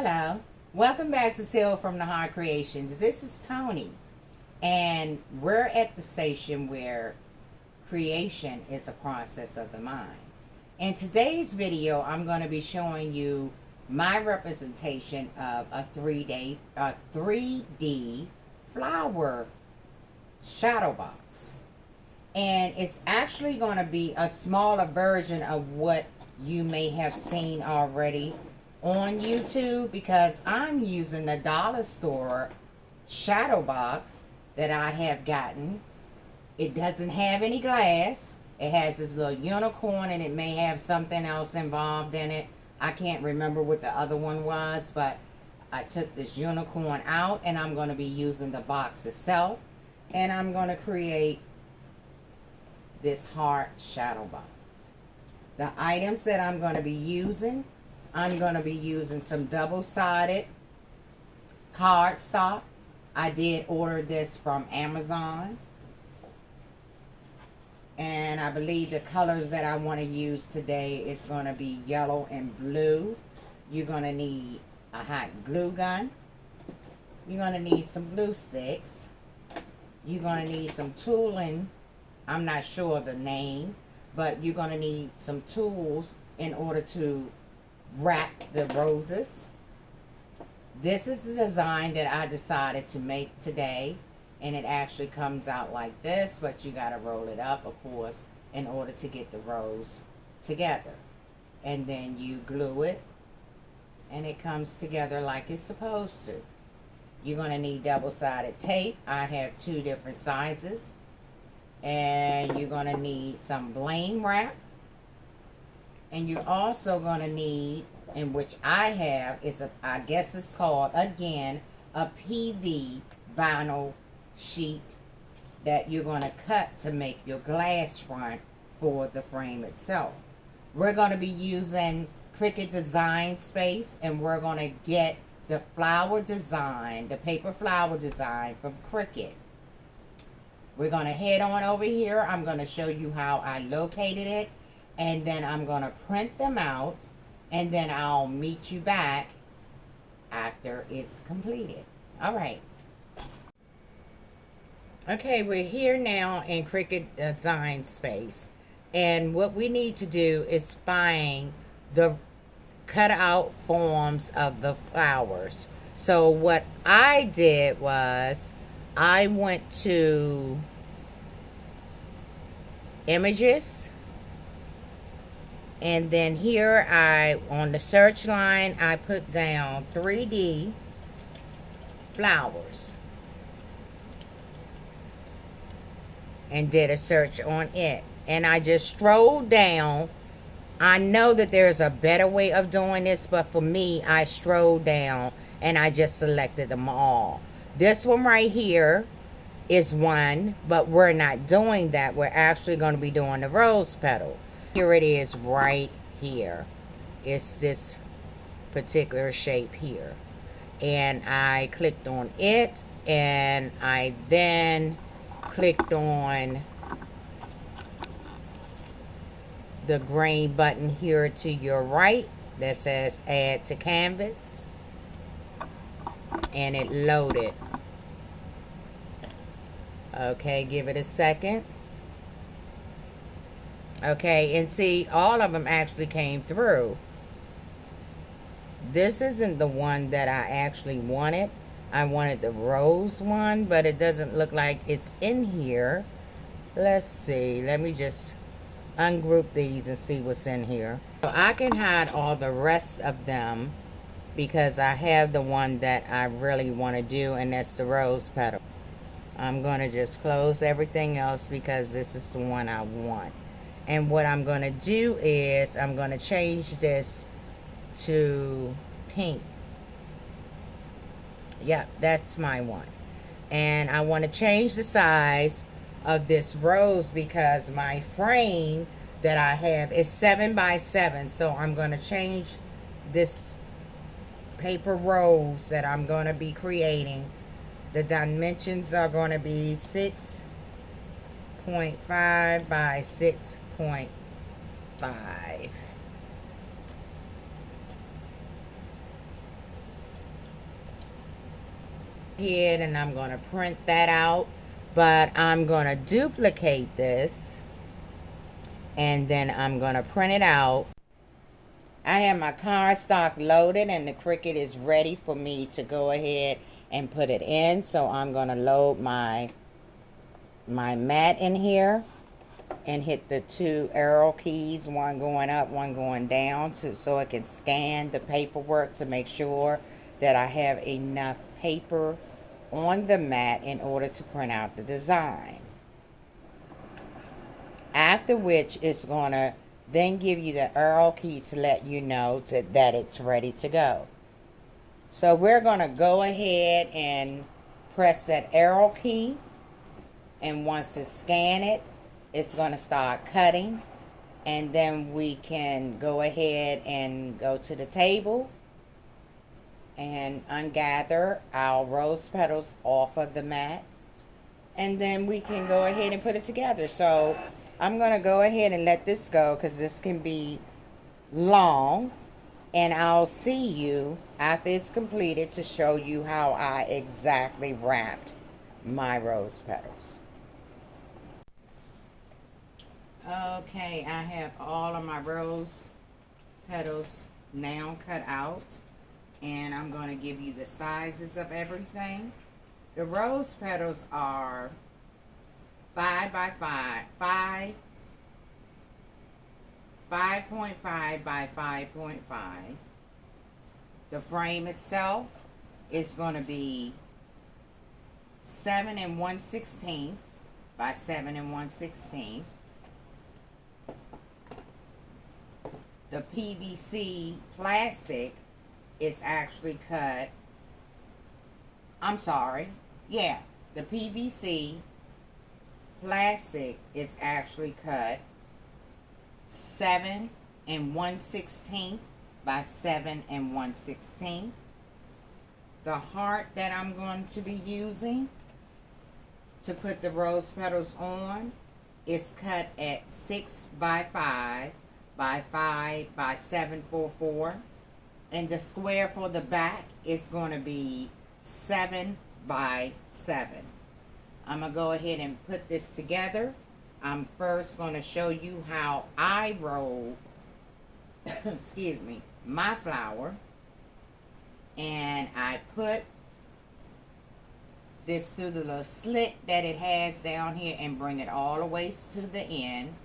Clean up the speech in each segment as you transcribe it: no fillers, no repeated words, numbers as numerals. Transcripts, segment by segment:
Hello, welcome back to Seal from the Heart Creations. This is Tony, and we're at the station where creation is a process of the mind. In today's video, I'm going to be showing you my representation of a 3D flower shadow box. And it's actually going to be a smaller version of what you may have seen already on YouTube, because I'm using the dollar store shadow box that I have gotten. It doesn't have any glass. It has this little unicorn, and it may have something else involved in it. I can't remember what the other one was, but I took this unicorn out, and I'm going to be using the box itself, and I'm going to create this heart shadow box. The items that I'm going to be using, I'm going to be using some double-sided cardstock. I did order this from Amazon. And I believe the colors that I want to use today is going to be yellow and blue. You're going to need a hot glue gun. You're going to need some glue sticks. You're going to need some tooling. I'm not sure of the name, but you're going to need some tools in order to wrap the roses. This is the design that I decided to make today, and it actually comes out like this, but you got to roll it up, of course, in order to get the rose together. And then you glue it, and it comes together like it's supposed to. You're going to need double-sided tape. I have 2 different sizes. And you're going to need some bling wrap. And you're also going to need, and which I have, is I guess it's called, again, a PV vinyl sheet that you're going to cut to make your glass front for the frame itself. We're going to be using Cricut Design Space, and we're going to get the flower design, the paper flower design from Cricut. We're going to head on over here. I'm going to show you how I located it, and then I'm going to print them out, and then I'll meet you back after it's completed. All right. Okay, we're here now in Cricut Design Space, and what we need to do is find the cutout forms of the flowers. So what I did was I went to Images, and then here on the search line, I put down 3D flowers and did a search on it. And I just strolled down. I know that there's a better way of doing this, but for me, I strolled down and I just selected them all. This one right here is one, but we're not doing that. We're actually going to be doing the rose petal. Here it is right here. It's this particular shape here. And I clicked on it, and I then clicked on the green button here to your right that says add to canvas, and it loaded. Okay, give it a second. Okay, and see, all of them actually came through. This isn't the one that I actually wanted. I wanted the rose one, but it doesn't look like it's in here. Let's see. Let me just ungroup these and see what's in here. So I can hide all the rest of them because I have the one that I really want to do, and that's the rose petal. I'm going to just close everything else because this is the one I want. And what I'm going to do is I'm going to change this to pink. Yep, that's my one. And I want to change the size of this rose because my frame that I have is 7 by 7. So I'm going to change this paper rose that I'm going to be creating. The dimensions are going to be 6.5 by 6.5. ahead and I'm going to print that out, but I'm going to duplicate this and then I'm going to print it out. I have my cardstock loaded and the Cricut is ready for me to go ahead and put it in. So I'm going to load my mat in here and hit the 2 arrow keys, one going up, one going down, so it can scan the paperwork to make sure that I have enough paper on the mat in order to print out the design. After which it's going to then give you the arrow key to let you know that it's ready to go. So we're going to go ahead and press that arrow key, and once it's scanned, it's going to start cutting, and then we can go ahead and go to the table and ungather our rose petals off of the mat, and then we can go ahead and put it together. So I'm going to go ahead and let this go because this can be long, and I'll see you after it's completed to show you how I exactly wrapped my rose petals. Okay, I have all of my rose petals now cut out, and I'm going to give you the sizes of everything. The rose petals are 5 by 5, 5.5 by 5.5. The frame itself is going to be 7 1/16 by 7 1/16. The PVC plastic is actually cut. The PVC plastic is actually cut 7 1/16 by 7 1/16. The heart that I'm going to be using to put the rose petals on is cut at 6 by 5 by 5 by 7/4, and the square for the back is going to be 7 by 7. I'm going to go ahead and put this together. I'm first going to show you how I roll excuse me, my flower, and I put this through the little slit that it has down here and bring it all the way to the end.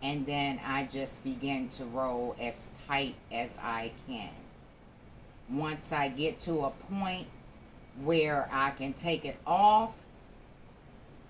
And then I just begin to roll as tight as I can. Once I get to a point where I can take it off,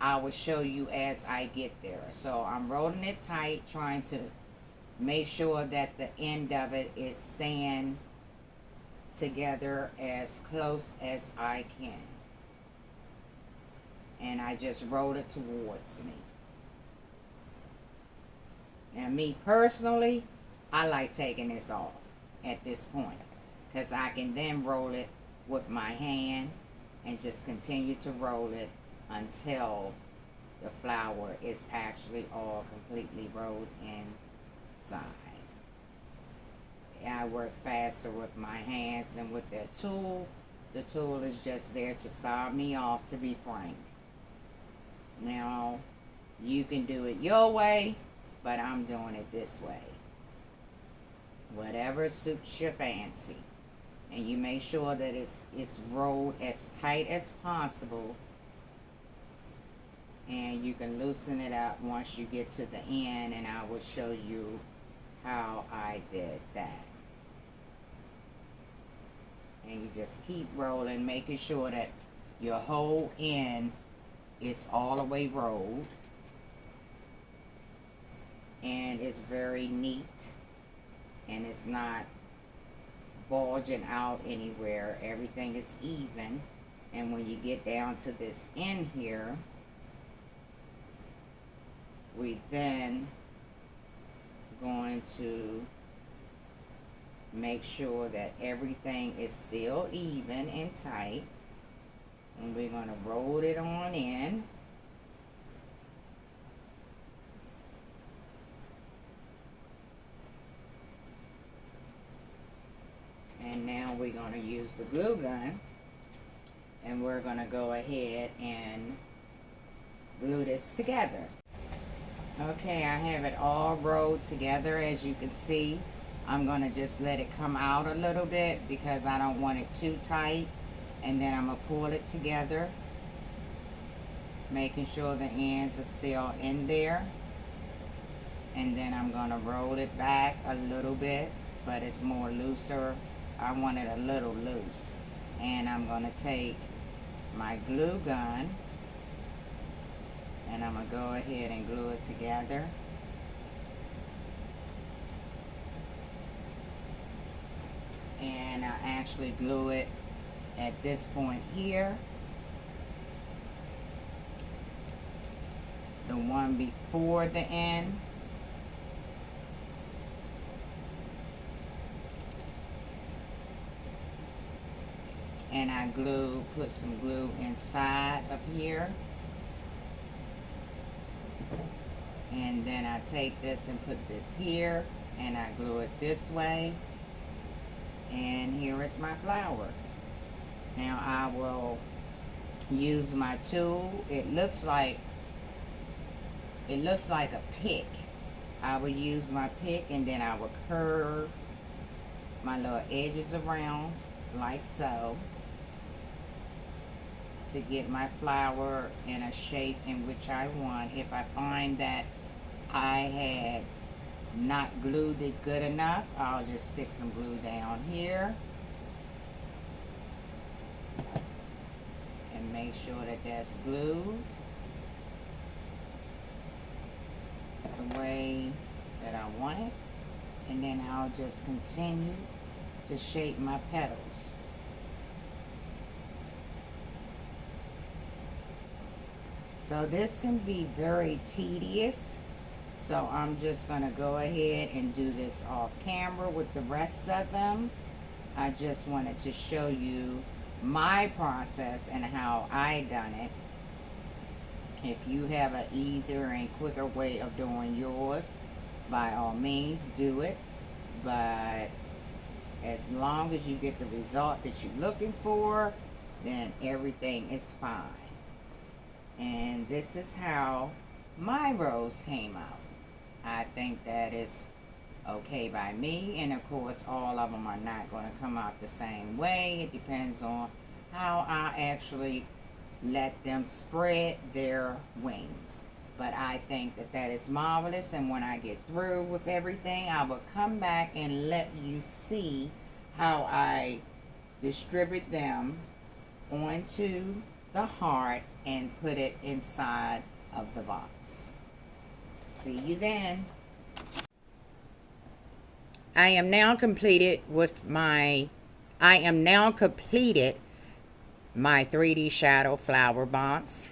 I will show you as I get there. So I'm rolling it tight, trying to make sure that the end of it is staying together as close as I can. And I just roll it towards me. Now, me personally, I like taking this off at this point because I can then roll it with my hand and just continue to roll it until the flower is actually all completely rolled inside. I work faster with my hands than with that tool. The tool is just there to start me off, to be frank. Now, you can do it your way, but I'm doing it this way. Whatever suits your fancy. And you make sure that it's rolled as tight as possible. And you can loosen it up once you get to the end, and I will show you how I did that. And you just keep rolling, making sure that your whole end is all the way rolled. And it's very neat, and it's not bulging out anywhere. Everything is even. And when you get down to this end here, we then going to make sure that everything is still even and tight, and we're going to roll it on in. And now we're going to use the glue gun, and we're going to go ahead and glue this together. Okay, I have it all rolled together. As you can see, I'm going to just let it come out a little bit because I don't want it too tight, and then I'm going to pull it together, making sure the ends are still in there, and then I'm going to roll it back a little bit, but it's more looser. I want it a little loose, and I'm going to take my glue gun and I'm going to go ahead and glue it together. And I actually glue it at this point here, the one before the end, and I put some glue inside of here, and then I take this and put this here, and I glue it this way, and here is my flower. Now I will use my tool. It looks like a pick. I will use my pick, and then I will curve my little edges around like so to get my flower in a shape in which I want. If I find that I had not glued it good enough, I'll just stick some glue down here and make sure that that's glued the way that I want it, and then I'll just continue to shape my petals. So this can be very tedious, so I'm just going to go ahead and do this off camera with the rest of them. I just wanted to show you my process and how I done it. If you have an easier and quicker way of doing yours, by all means do it, but as long as you get the result that you're looking for, then everything is fine. And this is how my rose came out. I think that is okay by me, and of course all of them are not going to come out the same way. It depends on how I actually let them spread their wings. But I think that that is marvelous, and when I get through with everything, I will come back and let you see how I distribute them onto the heart and put it inside of the box. See you then. I am now completed my 3D shadow flower box,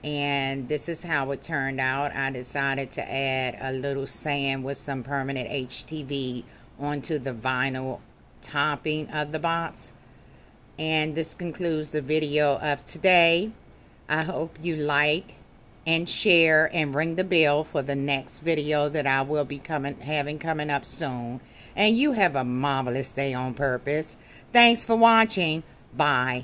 and this is how it turned out. I decided to add a little sand with some permanent HTV onto the vinyl topping of the box. And this concludes the video of today. I hope you like and share and ring the bell for the next video that I will be having coming up soon. And you have a marvelous day on purpose. Thanks for watching. Bye.